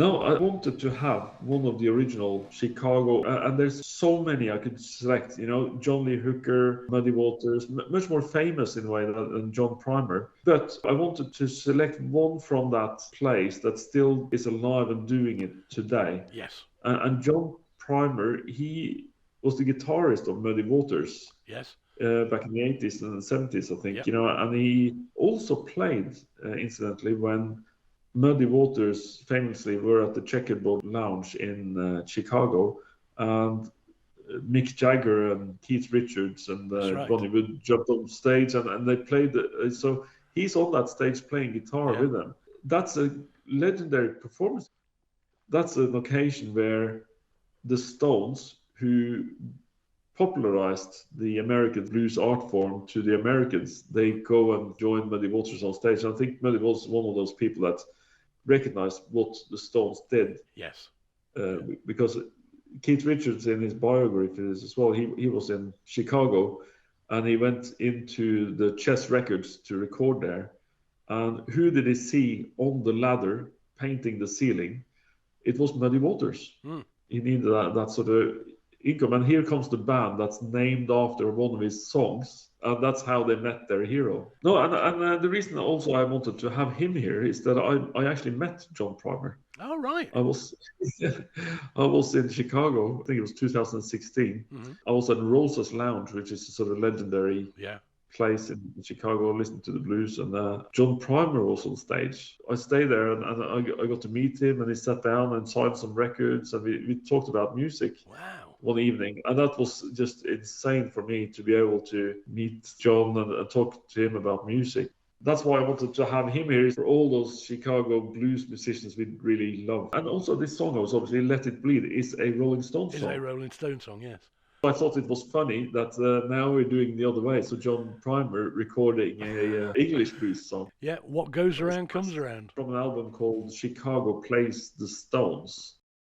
No, I wanted to have one of the original Chicago, and there's so many I could select. John Lee Hooker, Muddy Waters, much more famous in a way than John Primer. But I wanted to select one from that place that still is alive and doing it today. Yes. And John Primer, he was the guitarist of Muddy Waters. Yes. Back in the 80s and the 70s, I think, Yep. and he also played, incidentally, when Muddy Waters famously were at the Checkerboard Lounge in Chicago, and Mick Jagger and Keith Richards and right. Ronnie Wood jumped on stage and they played. So he's on that stage playing guitar with them. That's a legendary performance. That's an occasion where the Stones, who popularized the American blues art form to the Americans, they go and join Muddy Waters on stage. And I think Muddy Waters is one of those people that recognized what the Stones did. Yes. Because Keith Richards, in his biography as well, he was in Chicago and he went into the Chess Records to record there. And who did he see on the ladder painting the ceiling? It was Muddy Waters. He needed that sort of income. And here comes the band that's named after one of his songs. And that's how they met their hero. No, and the reason also I wanted to have him here is that I actually met John Primer. Oh, right. I was in Chicago, I think it was 2016. I was at Rosa's Lounge, which is a sort of legendary place in Chicago, listening to the blues, and John Primer was on stage. I stayed there and I got to meet him, and he sat down and signed some records, and we talked about music. Wow. One evening, and that was just insane for me to be able to meet John and talk to him about music. That's why I wanted to have him here, for all those Chicago blues musicians we really love. And also this song, was obviously Let It Bleed, is a Rolling Stones song. Is a Rolling Stone song, yes. I thought it was funny that now we're doing the other way. So John Primer recording a English blues song. Yeah, what goes around comes around. From an album called Chicago Plays the Stones.